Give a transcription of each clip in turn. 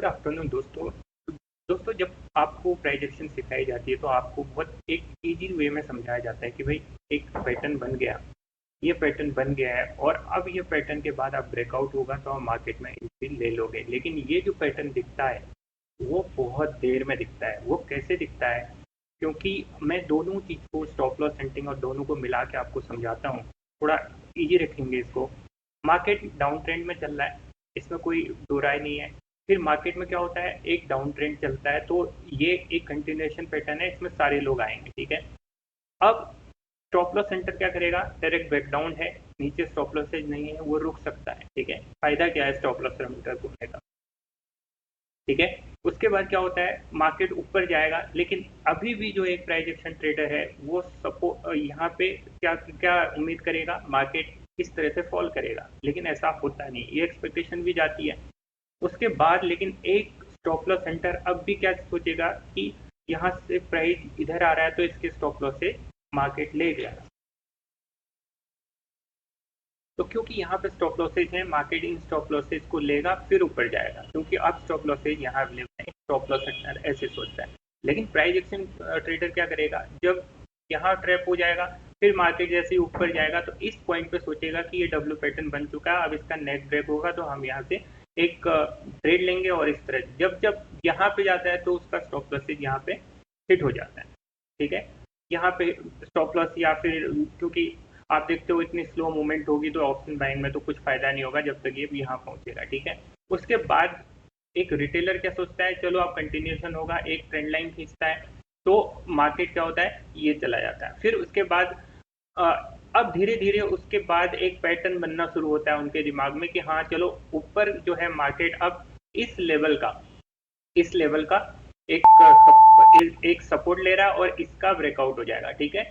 Good afternoon दोस्तों। जब आपको प्राइस एक्शन सिखाई जाती है तो आपको बहुत एक ईजी वे में समझाया जाता है कि भाई एक पैटर्न बन गया, ये पैटर्न बन गया है और अब ये पैटर्न के बाद आप ब्रेकआउट होगा तो आप मार्केट में एंट्री ले लोगे। लेकिन ये जो पैटर्न दिखता है वो बहुत देर में दिखता है। वो कैसे दिखता है? क्योंकि मैं दोनों चीज़ को, स्टॉप लॉस सेटिंग और दोनों को मिला के आपको समझाता हूँ। थोड़ा ईजी रखेंगे इसको। मार्केट डाउन ट्रेंड में चल रहा है, इसमें कोई दो राय नहीं है। फिर मार्केट में क्या होता है, एक डाउन ट्रेंड चलता है तो ये एक कंटिन्यूएशन पैटर्न है, इसमें सारे लोग आएंगे। ठीक है, अब स्टॉप लॉस सेंटर क्या करेगा? डायरेक्ट ब्रेकडाउन है, नीचे स्टॉप लॉस नहीं है, वो रुक सकता है। ठीक है, फायदा क्या है स्टॉप लॉस सेंटर घूमने का? ठीक है, उसके बाद क्या होता है, मार्केट ऊपर जाएगा लेकिन अभी भी जो एक प्राइस एक्शन ट्रेडर है वो यहाँ पे क्या क्या उम्मीद करेगा, मार्केट इस तरह से फॉल करेगा। लेकिन ऐसा होता नहीं, ये एक्सपेक्टेशन भी जाती है। उसके बाद लेकिन एक स्टॉप लॉस सेंटर अब भी क्या सोचेगा कि यहाँ से प्राइस इधर आ रहा है तो इसके स्टॉप लॉस से मार्केट ले गया। तो क्योंकि यहाँ पे स्टॉप लॉसेज है, मार्केट इन स्टॉप लॉसेज को लेगा फिर ऊपर जाएगा, क्योंकि अब स्टॉप लॉसेज यहाँ अवेलेबल है। स्टॉप लॉस सेक्टर ऐसे सोचता है। लेकिन प्राइस एक्शन ट्रेडर क्या करेगा, जब यहाँ ट्रैप हो जाएगा फिर मार्केट जैसे ही ऊपर जाएगा तो इस पॉइंट पे सोचेगा कि ये डब्ल्यू पैटर्न बन चुका है, अब इसका नेक्स्ट ब्रेक होगा तो हम यहाँ से एक ट्रेड लेंगे। और इस तरह जब जब यहाँ पे जाता है तो उसका स्टॉप लॉसेज यहाँ पे हिट हो जाता है। ठीक है, यहाँ पे स्टॉप लॉस या फिर क्योंकि आप देखते हो इतनी स्लो मूवमेंट होगी तो ऑप्शन बाइंग में तो कुछ फायदा नहीं होगा जब तक ये यहाँ पहुंचेगा। ठीक है, उसके बाद एक रिटेलर क्या सोचता है, चलो अब कंटिन्यूएशन होगा, एक ट्रेंड लाइन खींचता है तो मार्केट क्या होता है, ये चला जाता है। फिर उसके बाद अब धीरे धीरे उसके बाद एक पैटर्न बनना शुरू होता है उनके दिमाग में कि हाँ चलो ऊपर जो है मार्केट अब इस लेवल का एक सपोर्ट ले रहा है और इसका ब्रेकआउट हो जाएगा। ठीक है,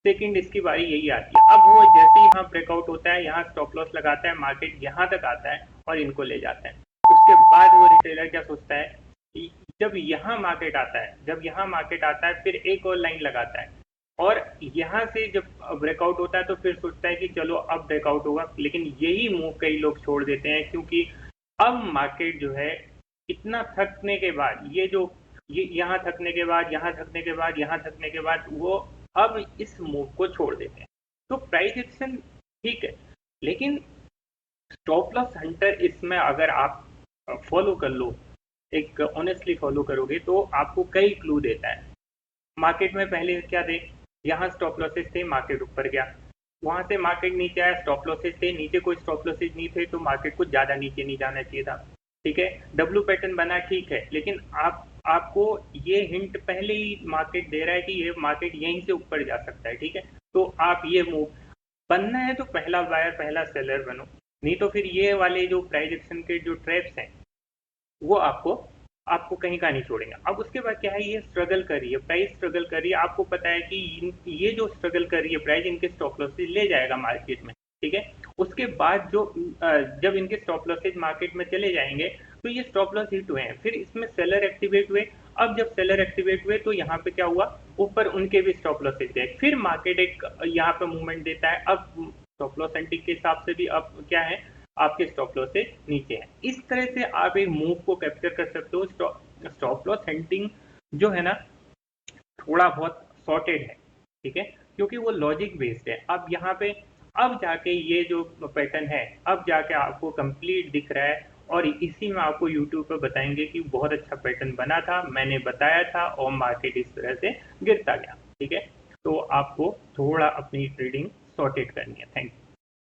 सेकंड इसकी बारी यही आती है। अब वो जैसे ही यहाँ ब्रेकआउट होता है, यहाँ स्टॉप लॉस लगाता है, मार्केट यहाँ तक आता है और इनको ले जाता है। उसके बाद वो रिटेलर क्या सोचता है कि जब यहाँ मार्केट आता है फिर एक और लाइन लगाता है और यहाँ से जब ब्रेकआउट होता है तो फिर सोचता है कि चलो अब ब्रेकआउट होगा। लेकिन यही मूव कई लोग छोड़ देते हैं, क्योंकि अब मार्केट जो है इतना थकने के बाद, ये यहाँ थकने के बाद, यहाँ थकने के बाद, यहाँ थकने के बाद वो अब इस मूव को छोड़ देते हैं। तो प्राइस एक्शन ठीक है, लेकिन स्टॉप लॉस हंटर इसमें अगर आप फॉलो कर लो, एक ऑनेस्टली फॉलो करोगे तो आपको कई क्लू देता है। मार्केट में पहले क्या थे, यहाँ स्टॉप लॉसेज थे, मार्केट ऊपर गया, वहां से मार्केट नीचे आया, स्टॉप लॉसेज थे, नीचे कोई स्टॉप लॉसेज नहीं थे तो मार्केट को ज़्यादा नीचे नहीं जाना चाहिए था। ठीक है, डब्ल्यू पैटर्न बना, ठीक है, लेकिन आपको ये हिंट पहले ही मार्केट दे रहा है कि ये मार्केट यहीं से ऊपर जा सकता है। ठीक है, तो आप ये मूव बनना है तो पहला बायर पहला सेलर बनो, नहीं तो फिर ये वाले जो प्राइस एक्शन के जो ट्रैप्स हैं वो आपको कहीं का नहीं छोड़ेंगे। अब उसके बाद क्या है, ये स्ट्रगल कर रही है, प्राइस स्ट्रगल कर रही है, आपको पता है कि ये जो स्ट्रगल कर रही है प्राइस, इनके स्टॉप लॉसेज ले जाएगा मार्केट में। ठीक है, उसके बाद जब इनके स्टॉप लॉसेज मार्केट में चले जाएंगे तो ये स्टॉप लॉस हिट हुए हैं, फिर इसमें सेलर एक्टिवेट हुए। अब जब सेलर एक्टिवेट हुए तो यहाँ पे क्या हुआ, ऊपर उनके भी स्टॉप लॉसेज थे, फिर मार्केट एक यहाँ पे मूवमेंट देता है। अब स्टॉप लॉस सेंटिंग के हिसाब से भी अब क्या है, आपके स्टॉप लॉस से नीचे है। इस तरह से आप एक मूव को कैप्चर कर सकते हो। स्टॉप लॉस हंटिंग जो है ना, थोड़ा बहुत सॉर्टेड है। ठीक है, क्योंकि वो लॉजिक बेस्ड है। अब यहाँ पे अब जाके ये जो पैटर्न है अब जाके आपको कंप्लीट दिख रहा है और इसी में आपको यूट्यूब पर बताएंगे कि बहुत अच्छा पैटर्न बना था, मैंने बताया था और मार्केट इस तरह से गिरता गया। ठीक है, तो आपको थोड़ा अपनी ट्रेडिंग सॉर्टेड करनी है। Thank you.